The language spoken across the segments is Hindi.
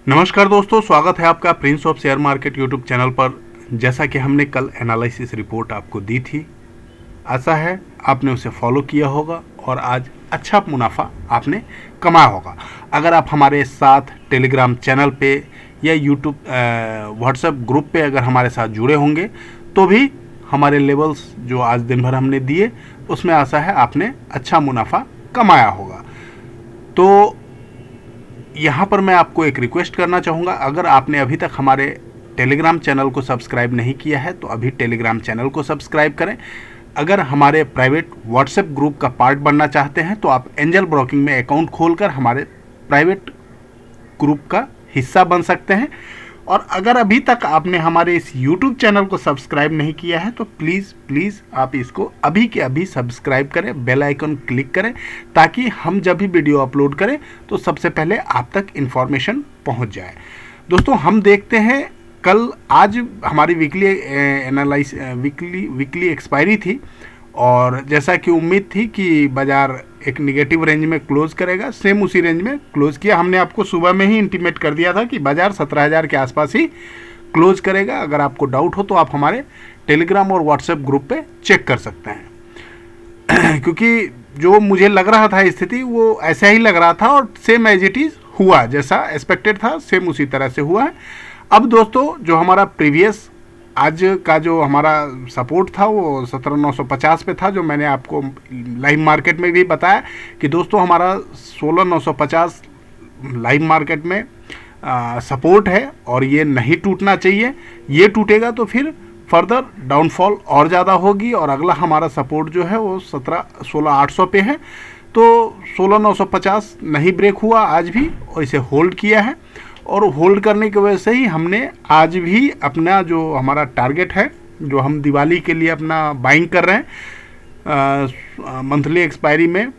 नमस्कार दोस्तों, स्वागत है आपका Prince of share market YouTube channel पर। जैसा कि हमने कल एनालिसिस रिपोर्ट आपको दी थी, आशा है आपने उसे फॉलो किया होगा और आज अच्छा मुनाफा आपने कमाया होगा। अगर आप हमारे साथ टेलीग्राम चैनल पे या यूट्यूब व्हाट्सएप ग्रुप पे अगर हमारे साथ जुड़े होंगे तो भी हमारे लेवल्स जो आज दिन भर हमने दिए उसमें आशा है आपने अच्छा मुनाफा कमाया होगा। तो यहाँ पर मैं आपको एक रिक्वेस्ट करना चाहूँगा, अगर आपने अभी तक हमारे टेलीग्राम चैनल को सब्सक्राइब नहीं किया है तो अभी टेलीग्राम चैनल को सब्सक्राइब करें। अगर हमारे प्राइवेट व्हाट्सएप ग्रुप का पार्ट बनना चाहते हैं तो आप एंजल ब्रोकिंग में अकाउंट खोलकर हमारे प्राइवेट ग्रुप का हिस्सा बन सकते हैं। और अगर अभी तक आपने हमारे इस यूट्यूब चैनल को सब्सक्राइब नहीं किया है तो प्लीज़ आप इसको अभी के अभी सब्सक्राइब करें, बेल आइकन क्लिक करें, ताकि हम जब भी वीडियो अपलोड करें तो सबसे पहले आप तक इन्फॉर्मेशन पहुंच जाए। दोस्तों, हम देखते हैं आज हमारी वीकली एक्सपायरी थी और जैसा कि उम्मीद थी कि बाज़ार एक निगेटिव रेंज में क्लोज करेगा, सेम उसी रेंज में क्लोज किया। हमने आपको सुबह में ही इंटीमेट कर दिया था कि बाज़ार 17,000 के आसपास ही क्लोज करेगा। अगर आपको डाउट हो तो आप हमारे टेलीग्राम और व्हाट्सएप ग्रुप पे चेक कर सकते हैं क्योंकि जो मुझे लग रहा था स्थिति वो ऐसा ही लग रहा था और सेम एज इट इज़ हुआ, जैसा एक्सपेक्टेड था सेम उसी तरह से हुआ है। अब दोस्तों, जो हमारा प्रीवियस आज का जो हमारा सपोर्ट था वो 17,950 पे था, जो मैंने आपको लाइव मार्केट में भी बताया कि दोस्तों हमारा 16,950 लाइव मार्केट में सपोर्ट है और ये नहीं टूटना चाहिए। ये टूटेगा तो फिर फर्दर डाउनफॉल और ज़्यादा होगी और अगला हमारा सपोर्ट जो है वो 16,800 पे है। तो 16,950 नहीं ब्रेक हुआ आज भी और इसे होल्ड किया है और होल्ड करने की वजह से ही हमने आज भी अपना जो हमारा टारगेट है, जो हम दिवाली के लिए अपना बाइंग कर रहे हैं, मंथली एक्सपायरी में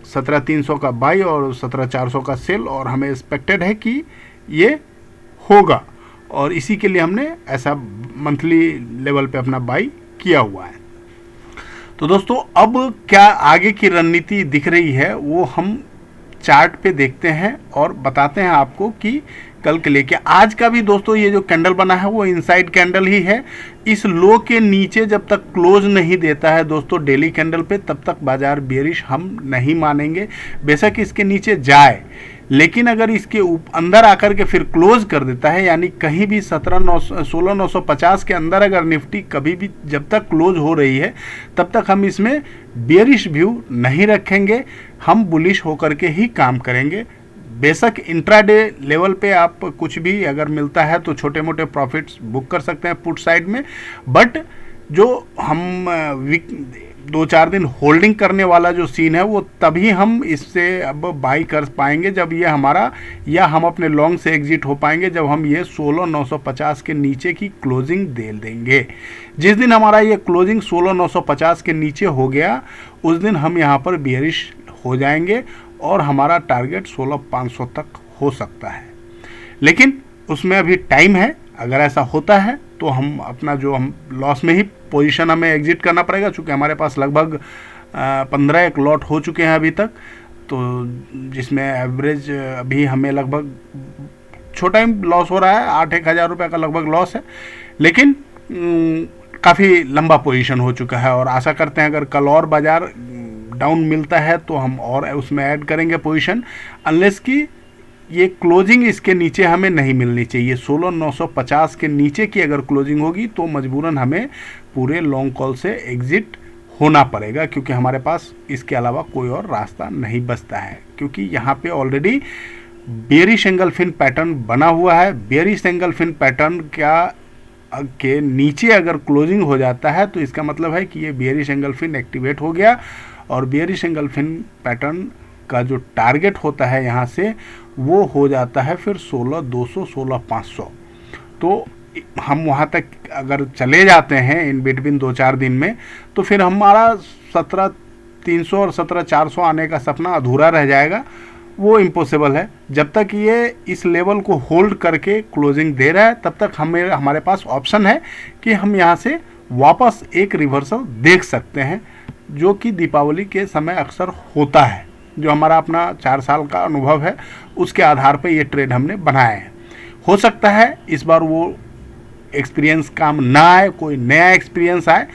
17,300 का बाई और 17,400 का सेल, और हमें एक्सपेक्टेड है कि ये होगा और इसी के लिए हमने ऐसा मंथली लेवल पे अपना बाई किया हुआ है। तो दोस्तों, अब क्या आगे की रणनीति दिख रही है वो हम चार्ट पे देखते हैं और बताते हैं आपको कि कल के लेके आज का भी दोस्तों ये जो कैंडल बना है वो इनसाइड कैंडल ही है। इस लो के नीचे जब तक क्लोज नहीं देता है दोस्तों डेली कैंडल पे, तब तक बाजार बेरिश हम नहीं मानेंगे। बेशक इसके नीचे जाए, लेकिन अगर इसके अंदर आकर के फिर क्लोज कर देता है, यानी कहीं भी 16,950 के अंदर अगर निफ्टी कभी भी जब तक क्लोज हो रही है तब तक हम इसमें बेरिश व्यू नहीं रखेंगे, हम बुलिश होकर के ही काम करेंगे। बेशक इंट्राडे लेवल पे आप कुछ भी अगर मिलता है तो छोटे मोटे प्रॉफिट्स बुक कर सकते हैं पुट साइड में, बट जो हम 2-4 दिन होल्डिंग करने वाला जो सीन है वो तभी हम इससे अब बाई कर पाएंगे जब ये हमारा, या हम अपने लॉन्ग से एग्जिट हो पाएंगे जब हम ये 16,950 के नीचे की क्लोजिंग दे देंगे। जिस दिन हमारा ये क्लोजिंग 16,950 के नीचे हो गया उस दिन हम यहाँ पर बेयरिश हो जाएंगे और हमारा टारगेट 16,500 तक हो सकता है, लेकिन उसमें अभी टाइम है। अगर ऐसा होता है तो हम अपना जो हम लॉस में ही पोजीशन हमें एग्जिट करना पड़ेगा, चूँकि हमारे पास लगभग 15 एक लॉट हो चुके हैं अभी तक, तो जिसमें एवरेज अभी हमें लगभग छोटा ही लॉस हो रहा है, 8-1 हज़ार रुपये का लगभग लॉस है, लेकिन काफ़ी लंबा पोजीशन हो चुका है और आशा करते हैं अगर कल और बाज़ार डाउन मिलता है तो हम और उसमें ऐड करेंगे पोजीशन, अनलेस कि ये क्लोजिंग इसके नीचे हमें नहीं मिलनी चाहिए। 16,950 के नीचे की अगर क्लोजिंग होगी तो मजबूरन हमें पूरे लॉन्ग कॉल से एग्जिट होना पड़ेगा, क्योंकि हमारे पास इसके अलावा कोई और रास्ता नहीं बचता है, क्योंकि यहाँ पे already bearish engulfing pattern बना हुआ है। बेयरिश एंगल फिन पैटर्न के नीचे अगर क्लोजिंग हो जाता है तो इसका मतलब है कि ये बेयरिश एंगल फिन एक्टिवेट हो गया और बेयरिश एंगल फिन पैटर्न का जो टारगेट होता है यहाँ से वो हो जाता है फिर 16,200 16,500। तो हम वहाँ तक अगर चले जाते हैं इन बिटवीन 2-4 दिन में तो फिर हमारा 17,300 और 17,400 आने का सपना अधूरा रह जाएगा, वो इम्पॉसिबल है। जब तक ये इस लेवल को होल्ड करके क्लोजिंग दे रहा है तब तक हमारे पास ऑप्शन है कि हम यहाँ से वापस एक रिवर्सल देख सकते हैं, जो कि दीपावली के समय अक्सर होता है। जो हमारा अपना 4 साल का अनुभव है उसके आधार पर ये ट्रेड हमने बनाए हैं। हो सकता है इस बार वो एक्सपीरियंस काम ना आए, कोई नया एक्सपीरियंस आए।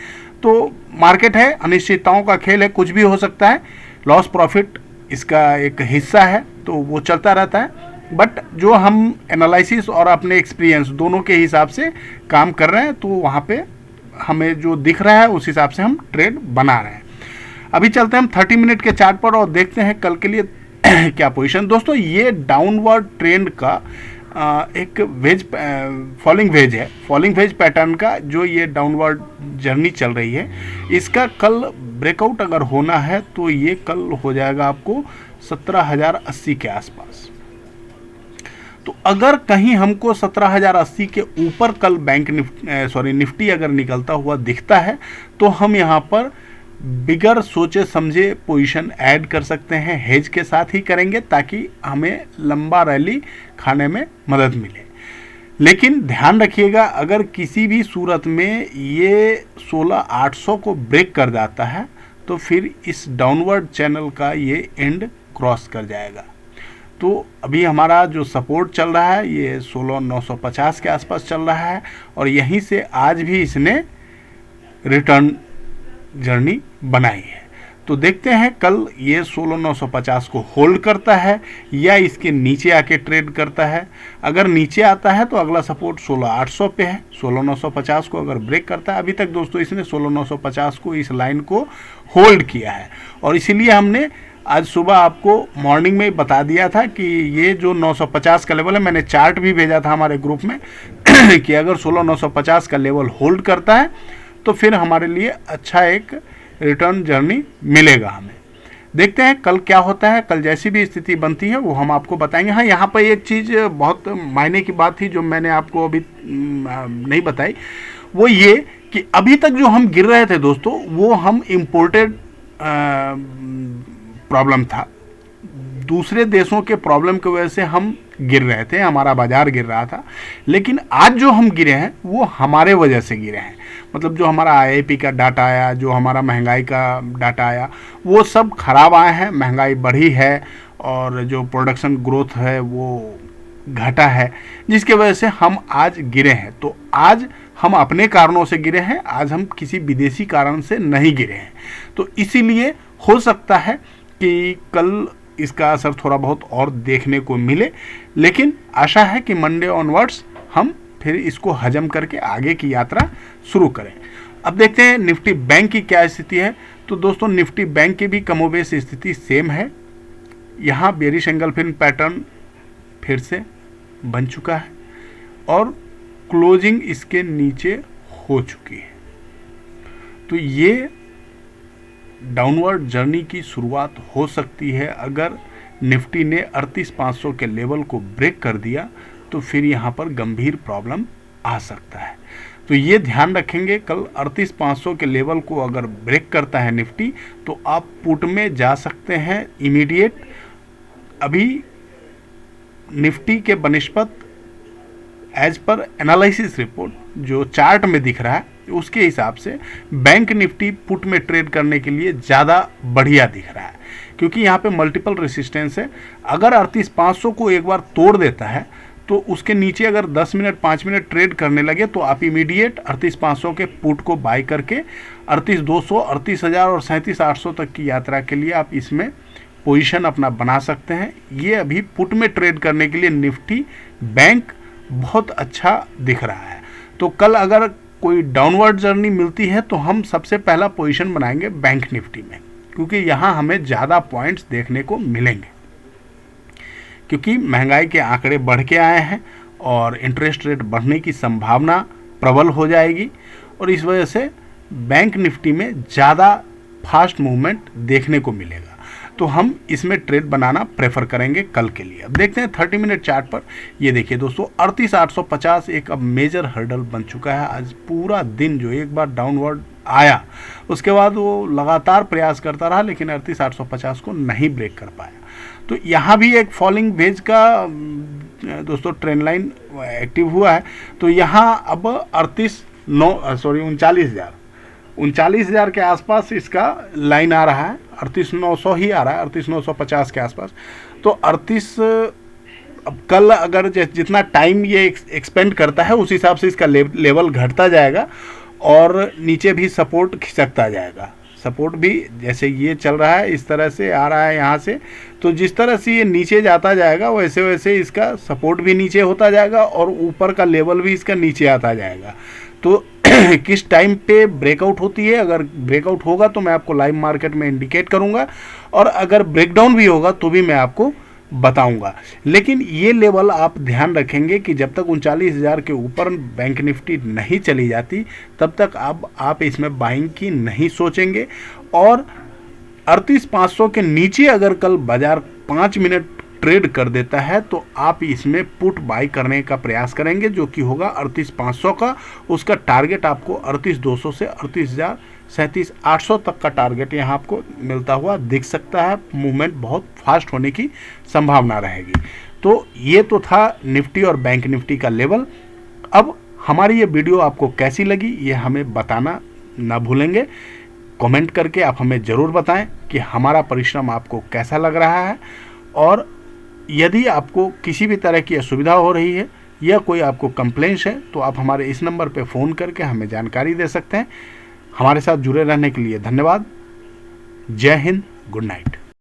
तो मार्केट है, अनिश्चितताओं का खेल है, कुछ भी हो सकता है। लॉस प्रॉफिट इसका एक हिस्सा है, तो वो चलता रहता है। बट जो हम एनालिसिस और अपने एक्सपीरियंस दोनों के हिसाब से काम कर रहे हैं, तो वहाँ पे हमें जो दिख रहा है उस हिसाब से हम ट्रेड बना रहे हैं। अभी चलते हैं हम 30 मिनट के चार्ट पर और देखते हैं कल के लिए क्या पोजीशन। दोस्तों ये डाउनवर्ड ट्रेंड का एक वेज फॉलिंग वेज है, फॉलिंग वेज पैटर्न का जो ये डाउनवर्ड जर्नी चल रही है, इसका कल ब्रेकआउट अगर होना है तो ये कल हो जाएगा आपको 17,080 के आसपास। तो अगर कहीं हमको 17,080 के ऊपर कल बैंक निफ्टी अगर निकलता हुआ दिखता है, तो हम यहाँ पर बिगर सोचे समझे पोजीशन ऐड कर सकते हैं। हेज के साथ ही करेंगे ताकि हमें लंबा रैली खाने में मदद मिले। लेकिन ध्यान रखिएगा, अगर किसी भी सूरत में ये 16,800 को ब्रेक कर जाता है तो फिर इस डाउनवर्ड चैनल का ये एंड क्रॉस कर जाएगा। तो अभी हमारा जो सपोर्ट चल रहा है ये 16,950 के आसपास चल रहा है, और यहीं से आज भी इसने रिटर्न जर्नी बनाई है। तो देखते हैं कल ये 16,950 को होल्ड करता है या इसके नीचे आके ट्रेड करता है। अगर नीचे आता है तो अगला सपोर्ट 16,800 पे है। 16,950 को अगर ब्रेक करता है, अभी तक दोस्तों इसने 16,950 को, इस लाइन को होल्ड किया है, और इसीलिए हमने आज सुबह आपको मॉर्निंग में बता दिया था कि ये जो 950 का लेवल है, मैंने चार्ट भी भेजा था हमारे ग्रुप में कि अगर 16,950 का लेवल होल्ड करता है तो फिर हमारे लिए अच्छा एक रिटर्न जर्नी मिलेगा हमें। देखते हैं कल क्या होता है। कल जैसी भी स्थिति बनती है वो हम आपको बताएंगे। हाँ, यहाँ पर एक चीज़ बहुत मायने की बात थी जो मैंने आपको अभी नहीं बताई, वो ये कि अभी तक जो हम गिर रहे थे दोस्तों, वो हम इम्पोर्टेड प्रॉब्लम था, दूसरे देशों के प्रॉब्लम की वजह से हम गिर रहे थे, हमारा बाजार गिर रहा था। लेकिन आज जो हम गिरे हैं वो हमारे वजह से गिरे हैं। मतलब जो हमारा आईआईपी का डाटा आया, जो हमारा महंगाई का डाटा आया, वो सब खराब आए हैं। महंगाई बढ़ी है और जो प्रोडक्शन ग्रोथ है वो घटा है, जिसके वजह से हम आज गिरे हैं। तो आज हम अपने कारणों से गिरे हैं, आज हम किसी विदेशी कारण से नहीं गिरे हैं। तो इसीलिए हो सकता है कि कल इसका असर थोड़ा बहुत और देखने को मिले, लेकिन आशा है कि मंडे ऑनवर्ड्स हम फिर इसको हजम करके आगे की यात्रा शुरू करें। अब देखते हैं निफ्टी बैंक की क्या स्थिति है। तो दोस्तों निफ्टी बैंक की भी कमोबेश स्थिति सेम है। यहाँ बेरिश एंगल्फिन पैटर्न फिर से बन चुका है और क्लोजिंग इसके नीचे हो चुकी है। तो ये डाउनवर्ड जर्नी की शुरुआत हो सकती है। अगर निफ्टी ने 38,500 के लेवल को ब्रेक कर दिया तो फिर यहाँ पर गंभीर प्रॉब्लम आ सकता है। तो ये ध्यान रखेंगे, कल 38,500 के लेवल को अगर ब्रेक करता है निफ्टी तो आप पुट में जा सकते हैं इमीडिएट। अभी निफ्टी के बनिस्पत एज पर एनालिसिस रिपोर्ट जो चार्ट में दिख रहा है उसके हिसाब से बैंक निफ्टी पुट में ट्रेड करने के लिए ज़्यादा बढ़िया दिख रहा है, क्योंकि यहाँ पे मल्टीपल रेसिस्टेंस है। अगर 38,500 को एक बार तोड़ देता है तो उसके नीचे अगर 10 मिनट 5 मिनट ट्रेड करने लगे तो आप इमीडिएट 38,500 के पुट को बाय करके 38,200, 38,000 और 37,800 तक की यात्रा के लिए आप इसमें पोजीशन अपना बना सकते हैं। ये अभी पुट में ट्रेड करने के लिए निफ्टी बैंक बहुत अच्छा दिख रहा है। तो कल अगर कोई डाउनवर्ड जर्नी मिलती है तो हम सबसे पहला पोजीशन बनाएंगे बैंक निफ्टी में, क्योंकि यहाँ हमें ज़्यादा पॉइंट्स देखने को मिलेंगे, क्योंकि महंगाई के आंकड़े बढ़ के आए हैं और इंटरेस्ट रेट बढ़ने की संभावना प्रबल हो जाएगी, और इस वजह से बैंक निफ्टी में ज़्यादा फास्ट मूवमेंट देखने को मिलेगा। तो हम इसमें ट्रेड बनाना प्रेफर करेंगे कल के लिए। अब देखते हैं 30 मिनट चार्ट पर। ये देखिए दोस्तों 38,850 एक अब मेजर हर्डल बन चुका है। आज पूरा दिन जो एक बार डाउनवर्ड आया उसके बाद वो लगातार प्रयास करता रहा, लेकिन 38,850 को नहीं ब्रेक कर पाया। तो यहाँ भी एक फॉलिंग वेज का दोस्तों ट्रेंड लाइन एक्टिव हुआ है। तो यहाँ अब 39,000 के आसपास इसका लाइन आ रहा है। 38,900 ही आ रहा है, 38,950 के आसपास। तो 38 अब कल अगर जितना टाइम ये एक्सपेंड करता है उस हिसाब से इसका लेवल घटता जाएगा और नीचे भी सपोर्ट खिसकता जाएगा। सपोर्ट भी जैसे ये चल रहा है इस तरह से आ रहा है यहाँ से, तो जिस तरह से ये नीचे जाता जाएगा वैसे वैसे इसका सपोर्ट भी नीचे होता जाएगा और ऊपर का लेवल भी इसका नीचे आता जाएगा। तो किस टाइम पे ब्रेकआउट होती है, अगर ब्रेकआउट होगा तो मैं आपको लाइव मार्केट में इंडिकेट करूंगा और अगर ब्रेकडाउन भी होगा तो भी मैं आपको बताऊंगा। लेकिन ये लेवल आप ध्यान रखेंगे कि जब तक 39,000 के ऊपर बैंक निफ्टी नहीं चली जाती तब तक आप इसमें बाइंग की नहीं सोचेंगे। और 38,500 के नीचे अगर कल बाजार 5 मिनट ट्रेड कर देता है तो आप इसमें पुट बाई करने का प्रयास करेंगे, जो कि होगा 38,500 का। उसका टारगेट आपको 38,200 से 37,800 तक का टारगेट यहाँ आपको मिलता हुआ दिख सकता है। मूवमेंट बहुत फास्ट होने की संभावना रहेगी। तो ये तो था निफ्टी और बैंक निफ्टी का लेवल। अब हमारी ये वीडियो आपको कैसी लगी ये हमें बताना ना भूलेंगे। कमेंट करके आप हमें ज़रूर बताएं कि हमारा परिश्रम आपको कैसा लग रहा है, और यदि आपको किसी भी तरह की असुविधा हो रही है या कोई आपको कंप्लेंट्स है तो आप हमारे इस नंबर पर फ़ोन करके हमें जानकारी दे सकते हैं। हमारे साथ जुड़े रहने के लिए धन्यवाद। जय हिंद, गुड नाइट।